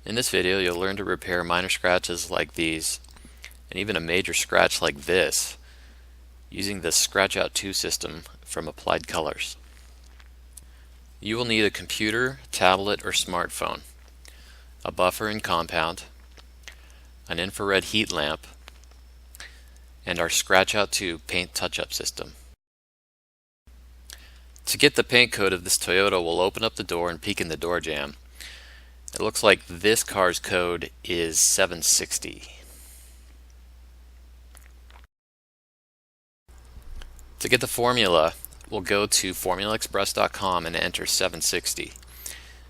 In this video, you'll learn to repair minor scratches like these, and even a major scratch like this, using the Scratch Out 2 system from Applied Colors. You will need a computer, tablet, or smartphone, a buffer and compound, an infrared heat lamp, and our Scratch Out 2 paint touch-up system. To get the paint code of this Toyota, we'll open up the door and peek in the door jamb. It looks like this car's code is 760. To get the formula, we'll go to formulaexpress.com and enter 760.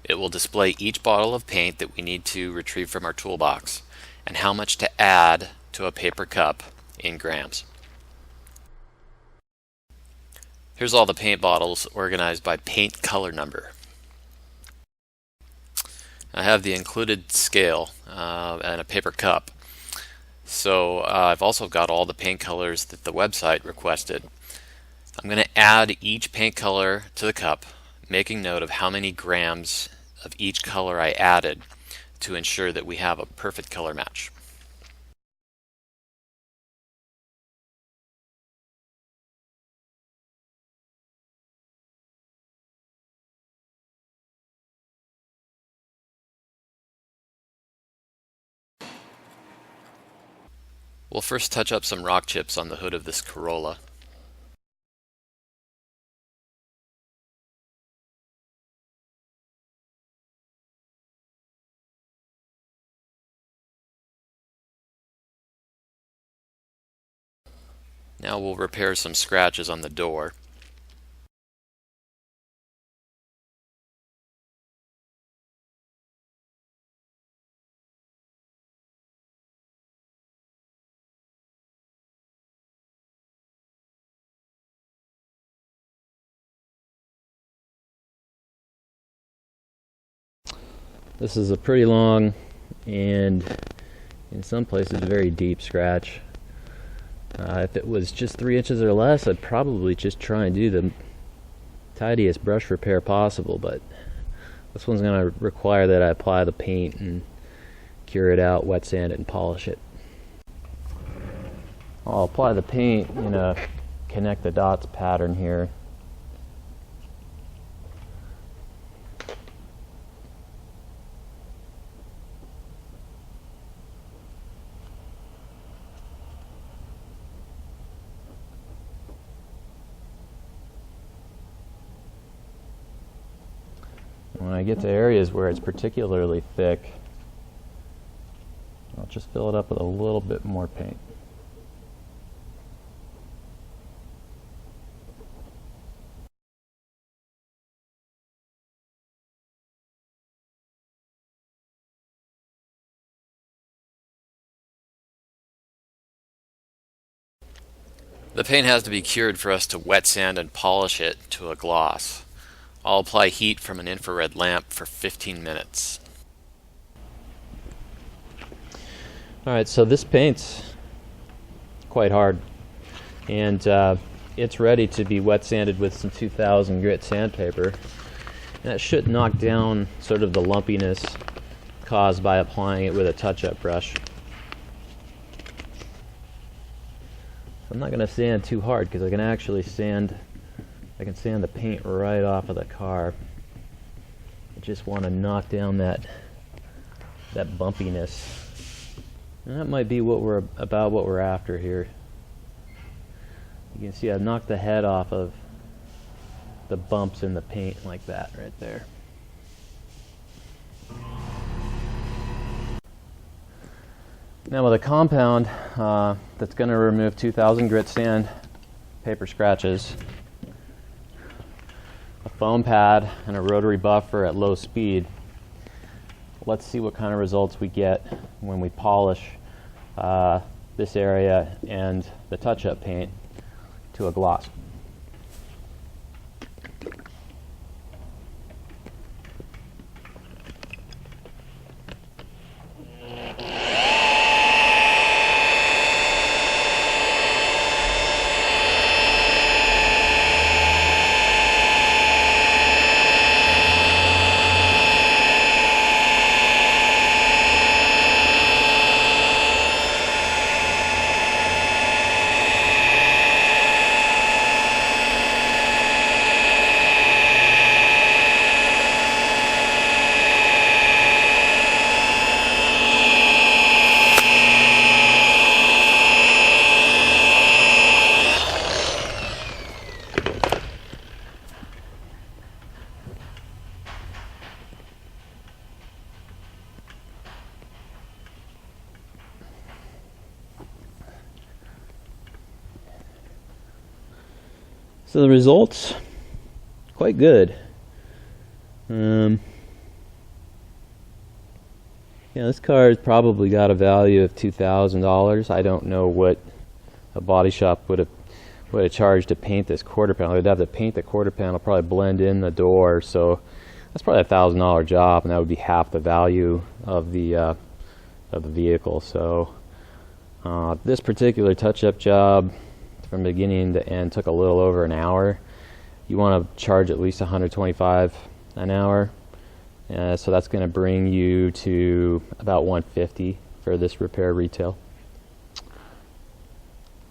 It will display each bottle of paint that we need to retrieve from our toolbox and how much to add to a paper cup in grams. Here's all the paint bottles organized by paint color number. I have the included scale and a paper cup. So I've also got all the paint colors that the website requested. I'm going to add each paint color to the cup, making note of how many grams of each color I added to ensure that we have a perfect color match. We'll first touch up some rock chips on the hood of this Corolla. Now we'll repair some scratches on the door. This is a pretty long and in some places very deep scratch. If it was just 3 inches or less, I'd probably just try and do the tidiest brush repair possible, but this one's going to require that I apply the paint and cure it out, wet sand it, and polish it. I'll apply the paint in a connect the dots pattern here. When I get to areas where it's particularly thick, I'll just fill it up with a little bit more paint. The paint has to be cured for us to wet sand and polish it to a gloss. I'll apply heat from an infrared lamp for 15 minutes. Alright, so this paint's quite hard, and it's ready to be wet sanded with some 2000 grit sandpaper. And that should knock down sort of the lumpiness caused by applying it with a touch-up brush. I'm not going to sand too hard because I can actually sand the paint right off of the car. I just want to knock down that bumpiness. And that might be what we're after here. You can see I've knocked the head off of the bumps in the paint like that right there. Now with a compound that's going to remove 2000 grit sand paper scratches, a foam pad, and a rotary buffer at low speed, let's see what kind of results we get when we polish this area and the touch-up paint to a gloss. So the results, quite good. This car has probably got a value of $2,000. I don't know what a body shop would have charged to paint this quarter panel. They'd have to paint the quarter panel, probably blend in the door, so that's probably a $1,000 job, and that would be half the value of the vehicle. So this particular touch-up job, from beginning to end, took a little over an hour. You want to charge at least $125 an hour. So that's going to bring you to about $150 for this repair retail.